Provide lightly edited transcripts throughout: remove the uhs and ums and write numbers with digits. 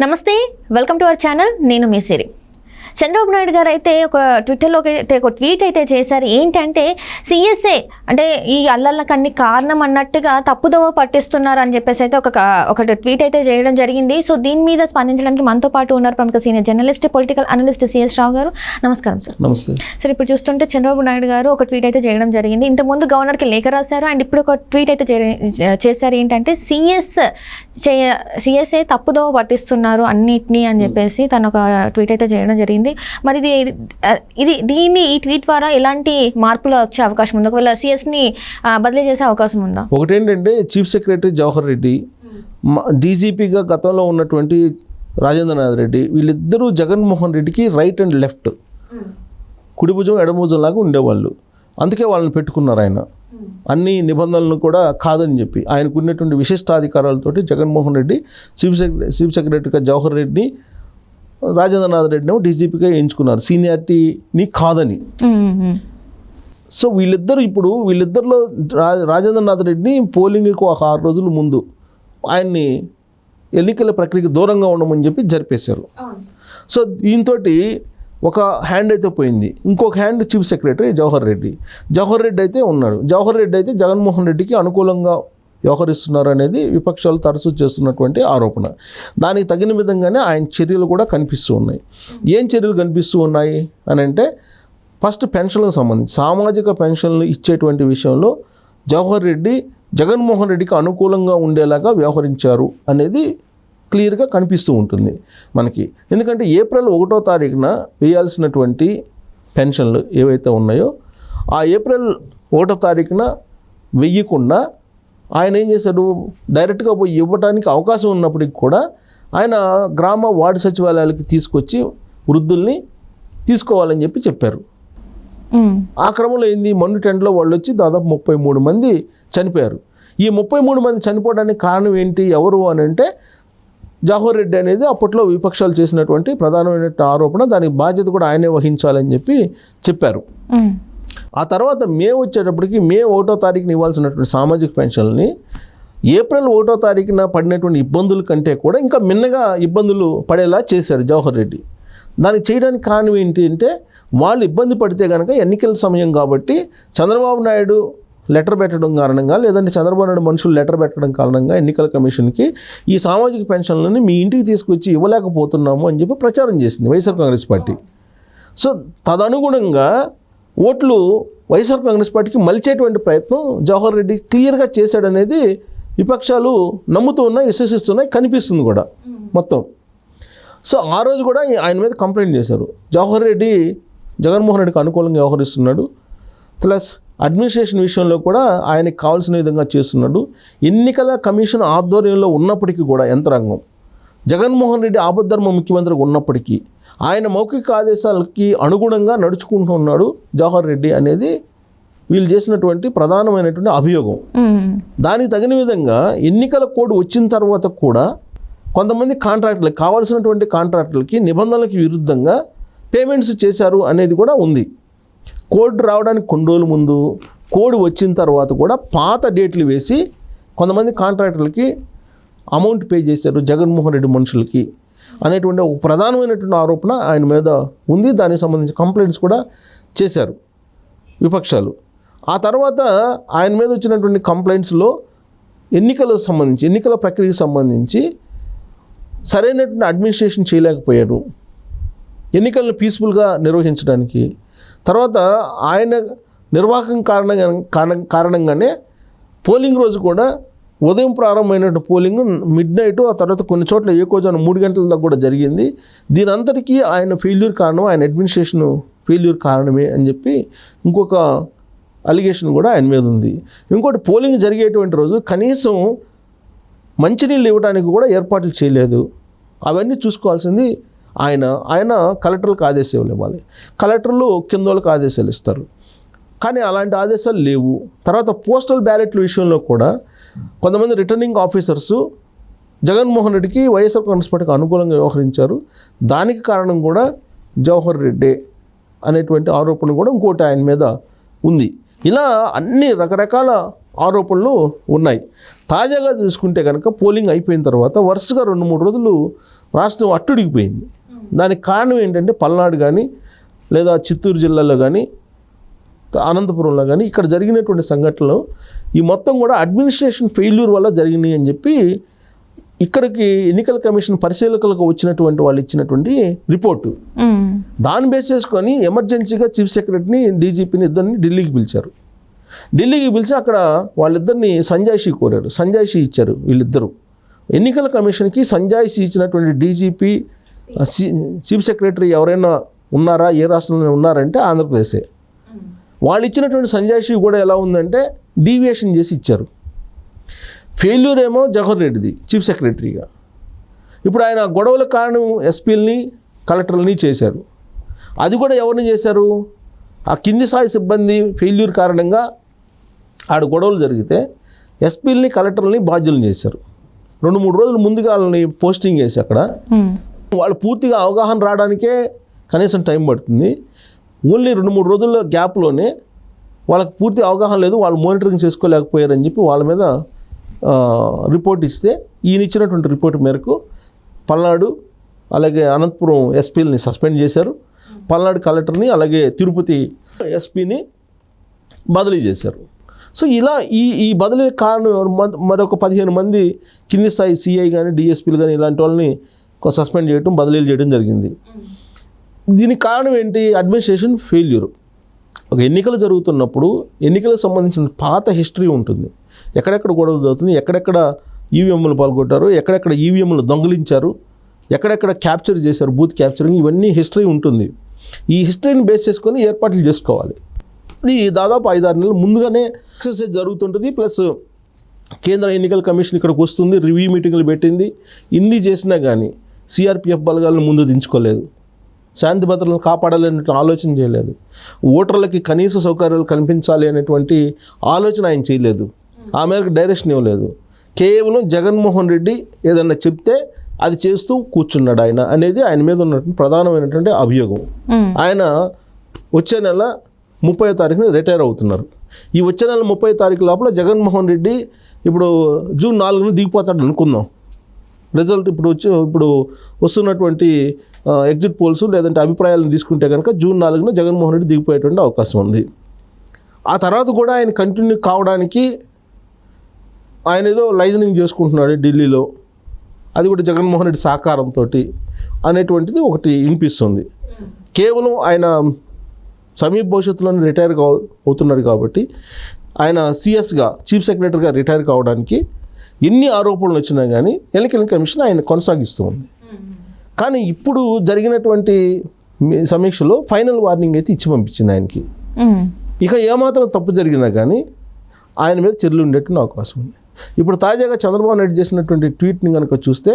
నమస్తే, welcome to our channel. నేను మీ సిరి. చంద్రబాబు నాయుడు గారు అయితే ఒక ట్విట్టర్లోకి అయితే ఒక ట్వీట్ అయితే చేశారు. ఏంటంటే సిఎస్ఏ అంటే ఈ అల్లర్లకన్నీ కారణం అన్నట్టుగా తప్పుదోవ పట్టిస్తున్నారు అని చెప్పేసి అయితే ఒక ట్వీట్ అయితే చేయడం జరిగింది. సో దీని మీద స్పందించడానికి మనతో పాటు ఉన్నారు ప్రముఖ senior journalist, political analyst CS Rao గారు. నమస్కారం సార్. నమస్తే సార్. ఇప్పుడు చూస్తుంటే చంద్రబాబు నాయుడు గారు ఒక ట్వీట్ అయితే చేయడం జరిగింది. ఇంతకుముందు గవర్నర్కి లేఖ రాశారు అండ్ ఇప్పుడు ఒక ట్వీట్ అయితే చేశారు. ఏంటంటే సిఎస్ఏ తప్పుదోవ పట్టిస్తున్నారు అన్నిటినీ అని చెప్పేసి తను ఒక ట్వీట్ అయితే చేయడం జరిగింది. మరి ఈ ట్వీట్ ద్వారా ఎలాంటి మార్పులు వచ్చే అవకాశం ఉంది? ఒకవేళ సిఎస్ని బదిలీ చేసే అవకాశం ఉందా? ఒకటేంటంటే చీఫ్ సెక్రటరీ జవహర్ రెడ్డి, డీజీపీగా గతంలో ఉన్నటువంటి రాజేంద్రనాథ్ రెడ్డి, వీళ్ళిద్దరూ జగన్మోహన్ రెడ్డికి రైట్ అండ్ లెఫ్ట్, కుడి భుజం ఎడమ భుజం లాగా ఉండేవాళ్ళు. అందుకే వాళ్ళని పెట్టుకున్నారు. ఆయన అన్ని నిబంధనలను కూడా కాదని చెప్పి ఆయనకు ఉన్నటువంటి విశిష్టాధికారాలతోటి జగన్మోహన్ రెడ్డి చీఫ్ సెక్రటరీగా జవహర్ రెడ్డిని, రాజేంద్రనాథ్ రెడ్డిని డీజీపీగా ఎంచుకున్నారు సీనియారిటీని కాదని. సో వీళ్ళిద్దరిలో రాజేంద్రనాథ్ రెడ్డిని పోలింగ్కి ఒక 6 రోజుల ముందు ఆయన్ని ఎన్నికల ప్రక్రియకి దూరంగా ఉండమని చెప్పి జరిపేశారు. సో దీంతో ఒక హ్యాండ్ అయితే పోయింది. ఇంకొక hand chief secretary Jawahar Reddy అయితే ఉన్నాడు. జవహర్ రెడ్డి అయితే జగన్మోహన్ రెడ్డికి అనుకూలంగా వ్యవహరిస్తున్నారు అనేది విపక్షాలు తరచూ చేస్తున్నటువంటి ఆరోపణ. దానికి తగిన విధంగానే ఆయన చర్యలు కూడా కనిపిస్తూ ఉన్నాయి. ఏం చర్యలు కనిపిస్తూ ఉన్నాయి అని అంటే, ఫస్ట్ పెన్షన్లకు సంబంధించి సామాజిక పెన్షన్లు ఇచ్చేటువంటి విషయంలో జవహర్ రెడ్డి జగన్మోహన్ రెడ్డికి అనుకూలంగా ఉండేలాగా వ్యవహరించారు అనేది క్లియర్గా కనిపిస్తూ ఉంటుంది మనకి. ఎందుకంటే ఏప్రిల్ 1వ తారీఖున వేయాల్సినటువంటి పెన్షన్లు ఏవైతే ఉన్నాయో ఆ ఏప్రిల్ 1వ తారీఖున వెయ్యకుండా ఆయన ఏం చేశాడు, డైరెక్ట్గా పోయి ఇవ్వడానికి అవకాశం ఉన్నప్పటికి కూడా ఆయన గ్రామ వార్డు సచివాలయాలకి తీసుకొచ్చి వృద్ధుల్ని తీసుకోవాలని చెప్పారు. ఆ క్రమంలో ఏంది, మొండి టెంట్లో వాళ్ళు వచ్చి దాదాపు 33 మంది చనిపోయారు. ఈ 33 మంది చనిపోవడానికి కారణం ఏంటి, ఎవరు అని అంటే జవహర్ రెడ్డి అనేది అప్పట్లో విపక్షాలు చేసినటువంటి ప్రధానమైన ఆరోపణ. దానికి బాధ్యత కూడా ఆయనే వహించాలని చెప్పారు. ఆ తర్వాత మే వచ్చేటప్పటికి మే 1వ తారీఖున ఇవ్వాల్సినటువంటి సామాజిక పెన్షన్ని ఏప్రిల్ 1వ తారీఖున పడినటువంటి ఇబ్బందుల కంటే కూడా ఇంకా మిన్నగా ఇబ్బందులు పడేలా చేశారు జవహర్ రెడ్డి. దానికి చేయడానికి కారణం ఏంటి అంటే, వాళ్ళు ఇబ్బంది పడితే కనుక ఎన్నికల సమయం కాబట్టి చంద్రబాబు నాయుడు లెటర్ పెట్టడం కారణంగా, లేదంటే చంద్రబాబు నాయుడు మనుషులు లెటర్ పెట్టడం కారణంగా ఎన్నికల కమిషన్కి ఈ సామాజిక పెన్షన్లని మీ ఇంటికి తీసుకొచ్చి ఇవ్వలేకపోతున్నాము అని చెప్పి ప్రచారం చేసింది వైఎస్ఆర్ కాంగ్రెస్ పార్టీ. సో తదనుగుణంగా ఓట్లు వైఎస్ఆర్ కాంగ్రెస్ పార్టీకి మలిచేటువంటి ప్రయత్నం జవహర్ రెడ్డి క్లియర్గా చేశాడనేది విపక్షాలు నమ్ముతూ ఉన్నాయి, విశ్వసిస్తున్నాయి, కనిపిస్తుంది కూడా మొత్తం. సో ఆ రోజు కూడా ఆయన మీద కంప్లైంట్ చేశారు. జవహర్ రెడ్డి జగన్మోహన్ రెడ్డికి అనుకూలంగా వ్యవహరిస్తున్నాడు, ప్లస్ అడ్మినిస్ట్రేషన్ విషయంలో కూడా ఆయనకి కావాల్సిన విధంగా చేస్తున్నాడు. ఎన్నికల కమిషన్ ఆధ్వర్యంలో ఉన్నప్పటికీ కూడా యంత్రాంగం జగన్మోహన్ రెడ్డి ఆపద్ధర్మ ముఖ్యమంత్రిగా ఉన్నప్పటికీ ఆయన మౌఖిక ఆదేశాలకి అనుగుణంగా నడుచుకుంటూ ఉన్నాడు జవహర్ రెడ్డి అనేది వీళ్ళు చేసినటువంటి ప్రధానమైనటువంటి అభియోగం. దానికి తగిన విధంగా ఎన్నికల కోడ్ వచ్చిన తర్వాత కూడా కొంతమంది కాంట్రాక్టర్లకు కావాల్సినటువంటి కాంట్రాక్టర్లకి నిబంధనలకు విరుద్ధంగా పేమెంట్స్ చేశారు అనేది కూడా ఉంది. కోడ్ రావడానికి కొన్ని రోజుల ముందు, కోడ్ వచ్చిన తర్వాత కూడా పాత డేట్లు వేసి కొంతమంది కాంట్రాక్టర్లకి అమౌంట్ పే చేశారు జగన్మోహన్ రెడ్డి మనుషులకి అనేటువంటి ఒక ప్రధానమైనటువంటి ఆరోపణ ఆయన మీద ఉంది. దానికి సంబంధించి కంప్లైంట్స్ కూడా చేశారు విపక్షాలు. ఆ తర్వాత ఆయన మీద వచ్చినటువంటి కంప్లైంట్స్లో ఎన్నికల ప్రక్రియకు సంబంధించి సరైనటువంటి అడ్మినిస్ట్రేషన్ చేయలేకపోయారు ఎన్నికలను పీస్ఫుల్గా నిర్వహించడానికి. తర్వాత ఆయన నిర్వాహకం కారణంగానే పోలింగ్ రోజు కూడా ఉదయం ప్రారంభమైనటువంటి పోలింగ్ మిడ్ నైట్, ఆ తర్వాత కొన్ని చోట్ల ఏకోజాను 3 గంటల దాకా కూడా జరిగింది. దీని అంతటికీ ఆయన ఫెయిల్యూర్ కారణం, ఆయన అడ్మినిస్ట్రేషన్ ఫెయిల్యూర్ కారణమే అని చెప్పి ఇంకొక అలిగేషన్ కూడా ఆయన మీద ఉంది. ఇంకోటి, పోలింగ్ జరిగేటువంటి రోజు కనీసం మంచినీళ్ళు ఇవ్వడానికి కూడా ఏర్పాట్లు చేయలేదు. అవన్నీ చూసుకోవాల్సింది ఆయన కలెక్టర్లకు ఆదేశాలు ఇవ్వాలి. కలెక్టర్లు కింద వాళ్ళకి ఆదేశాలు ఇస్తారు, కానీ అలాంటి ఆదేశాలు లేవు. తర్వాత పోస్టల్ బ్యాలెట్ల విషయంలో కూడా కొంతమంది రిటర్నింగ్ ఆఫీసర్సు జగన్మోహన్ రెడ్డికి వైఎస్ఆర్ కాంగ్రెస్ పార్టీకి అనుకూలంగా వ్యవహరించారు. దానికి కారణం కూడా జవహర్ రెడ్డి అనేటువంటి ఆరోపణ కూడా ఇంకోటి ఆయన మీద ఉంది. ఇలా అన్ని రకరకాల ఆరోపణలు ఉన్నాయి. తాజాగా చూసుకుంటే కనుక పోలింగ్ అయిపోయిన తర్వాత వరుసగా 2-3 రోజులు రాష్ట్రం అట్టుడికిపోయింది. దానికి కారణం ఏంటంటే పల్నాడు కానీ లేదా చిత్తూరు జిల్లాలో కానీ అనంతపురంలో కానీ ఇక్కడ జరిగినటువంటి సంఘటనలు ఈ మొత్తం కూడా అడ్మినిస్ట్రేషన్ ఫెయిల్యూర్ వల్ల జరిగినాయి అని చెప్పి ఇక్కడికి ఎన్నికల కమిషన్ పరిశీలకులకు వచ్చినటువంటి వాళ్ళు ఇచ్చినటువంటి రిపోర్టు. దాన్ని బేస్ చేసుకొని ఎమర్జెన్సీగా చీఫ్ సెక్రటరీని డీజీపీని ఇద్దరిని ఢిల్లీకి పిలిచారు. ఢిల్లీకి పిలిచి అక్కడ వాళ్ళిద్దరిని సంజాయిషీ కోరారు. సంజాయిషీ ఇచ్చారు వీళ్ళిద్దరూ. ఎన్నికల కమిషన్కి సంజాయిషీ ఇచ్చినటువంటి డీజీపీ చీఫ్ సెక్రటరీ ఎవరైనా ఉన్నారా, ఏ రాష్ట్రంలో ఉన్నారంటే ఆంధ్రప్రదేశే. వాళ్ళు ఇచ్చినటువంటి సంజాయిషీ కూడా ఎలా ఉందంటే డీవియేషన్ చేసి ఇచ్చారు. ఫెయిల్యూర్ ఏమో జవహర్ రెడ్డిది చీఫ్ సెక్రటరీగా. ఇప్పుడు ఆయన గొడవల కారణం ఎస్పీలని కలెక్టర్లని చేశారు. అది కూడా ఎవరిని చేశారు? ఆ కింది స్థాయి సిబ్బంది ఫెయిల్యూర్ కారణంగా ఆడ గొడవలు జరిగితే ఎస్పీలని కలెక్టర్లని బాధ్యులను చేశారు. 2-3 రోజులు ముందుగా వాళ్ళని పోస్టింగ్ చేసి అక్కడ వాళ్ళు పూర్తిగా అవగాహన రావడానికే కనీసం టైం పడుతుంది. ఓన్లీ 2-3 రోజుల గ్యాప్లోనే వాళ్ళకి పూర్తి అవగాహన లేదు, వాళ్ళు మానిటరింగ్ చేసుకోలేకపోయారని చెప్పి వాళ్ళ మీద రిపోర్ట్ ఇస్తే ఈయన ఇచ్చినటువంటి రిపోర్ట్ మేరకు పల్నాడు అలాగే అనంతపురం ఎస్పీలని సస్పెండ్ చేశారు. పల్నాడు కలెక్టర్ని అలాగే తిరుపతి ఎస్పీని బదిలీ చేశారు. సో ఇలా ఈ బదిలీ కారణం మరొక 15 మంది కింది స్థాయి సిఐ కానీ డిఎస్పీలు కానీ ఇలాంటి వాళ్ళని సస్పెండ్ చేయడం, బదిలీలు చేయడం జరిగింది. దీనికి కారణం ఏంటి? Administration failure. ఒక ఎన్నికలు జరుగుతున్నప్పుడు ఎన్నికలకు సంబంధించిన పాత హిస్టరీ ఉంటుంది. ఎక్కడెక్కడ గొడవలు జరుగుతుంది, ఎక్కడెక్కడ ఈవీఎంలు పాల్గొంటారు, ఎక్కడెక్కడ ఈవీఎంలు దొంగిలించారు, ఎక్కడెక్కడ క్యాప్చర్ చేశారు, బూత్ క్యాప్చరింగ్, ఇవన్నీ హిస్టరీ ఉంటుంది. ఈ హిస్టరీని బేస్ చేసుకొని ఏర్పాట్లు చేసుకోవాలి. ఇది దాదాపు 5-6 నెలలు ముందుగానే ఎక్సర్సైజ్ జరుగుతుంటుంది. ప్లస్ కేంద్ర ఎన్నికల కమిషన్ ఇక్కడికి వస్తుంది, రివ్యూ మీటింగ్లు పెట్టింది. ఇన్ని చేసినా కానీ సిఆర్పిఎఫ్ బలగాలను ముందు దించుకోలేదు. శాంతి భద్రతలను కాపాడాలనే ఆలోచన చేయలేదు. ఓటర్లకి కనీస సౌకర్యాలు కల్పించాలి అనేటువంటి ఆలోచన ఆయన చేయలేదు. ఆ మేరకు డైరెక్షన్ ఇవ్వలేదు. కేవలం జగన్మోహన్ రెడ్డి ఏదన్నా చెప్తే అది చేస్తూ కూర్చున్నాడు ఆయన అనేది ఆయన మీద ఉన్నటువంటి ప్రధానమైనటువంటి అభియోగం. ఆయన వచ్చే నెల 30వ తారీఖున రిటైర్ అవుతున్నారు. ఈ వచ్చే నెల 30వ తారీఖు లోపల జగన్మోహన్ రెడ్డి ఇప్పుడు జూన్ 4న దిగిపోతాడు అనుకుందాం. రిజల్ట్ ఇప్పుడు వస్తున్నటువంటి ఎగ్జిట్ పోల్స్ లేదంటే అభిప్రాయాలను తీసుకుంటే కనుక జూన్ 4న జగన్మోహన్ రెడ్డి దిగిపోయేటువంటి అవకాశం ఉంది. ఆ తర్వాత కూడా ఆయన కంటిన్యూ కావడానికి ఆయన ఏదో లైజనింగ్ చేసుకుంటున్నాడు ఢిల్లీలో, అది కూడా జగన్మోహన్ రెడ్డి సహకారంతో అనేటువంటిది ఒకటి వినిపిస్తుంది. కేవలం ఆయన సమీప భవిష్యత్తులోనే రిటైర్ అవుతున్నారు కాబట్టి ఆయన సిఎస్గా చీఫ్ సెక్రటరీగా రిటైర్ కావడానికి ఎన్ని ఆరోపణలు వచ్చినా కానీ ఎన్నికల కమిషన్ ఆయన కొనసాగిస్తూ ఉంది. కానీ ఇప్పుడు జరిగినటువంటి సమీక్షలో ఫైనల్ వార్నింగ్ అయితే ఇచ్చి పంపించింది ఆయనకి. ఇక ఏమాత్రం తప్పు జరిగినా కానీ ఆయన మీద చర్యలు ఉండేటువంటి అవకాశం ఉంది. ఇప్పుడు తాజాగా చంద్రబాబు నాయుడు చేసినటువంటి ట్వీట్ని కనుక చూస్తే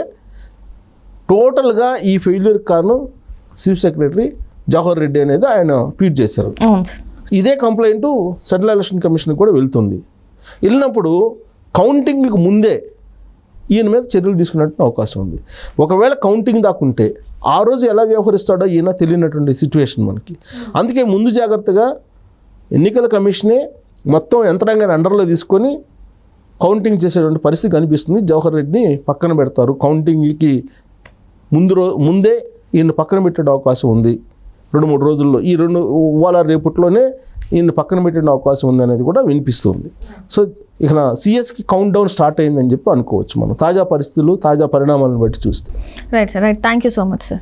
టోటల్గా ఈ ఫెయిల్యూర్ కారణం చీఫ్ సెక్రటరీ జవహర్ రెడ్డి అనేది ఆయన ట్వీట్ చేశారు. ఇదే కంప్లైంట్ సెంట్రల్ ఎలక్షన్ కమిషన్ కూడా వెళ్తుంది. వెళ్ళినప్పుడు కౌంటింగ్కి ముందే ఈయన మీద చర్యలు తీసుకున్నట్టు అవకాశం ఉంది. ఒకవేళ కౌంటింగ్ దాకుంటే ఆ రోజు ఎలా వ్యవహరిస్తాడో ఈయన తెలియనటువంటి సిచ్యువేషన్ మనకి. అందుకే ముందు జాగ్రత్తగా ఎన్నికల కమిషనే మొత్తం యంత్రాంగాన్ని అండర్లో తీసుకొని కౌంటింగ్ చేసేటువంటి పరిస్థితి కనిపిస్తుంది. జవహర్ రెడ్డిని పక్కన పెడతారు. కౌంటింగ్కి ముందే ఈయన పక్కన పెట్టే అవకాశం ఉంది. 2-3 రోజుల్లో ఈ ఇవాళ రేపట్లోనే ఈయన పక్కన పెట్టే అవకాశం ఉంది అనేది కూడా వినిపిస్తుంది. సో ఇక సిఎస్కి కౌంట్ డౌన్ స్టార్ట్ అయిందని చెప్పి అనుకోవచ్చు మనం తాజా పరిస్థితులు, తాజా పరిణామాలను బట్టి చూస్తే. Right sir, right. Thank you so much sir.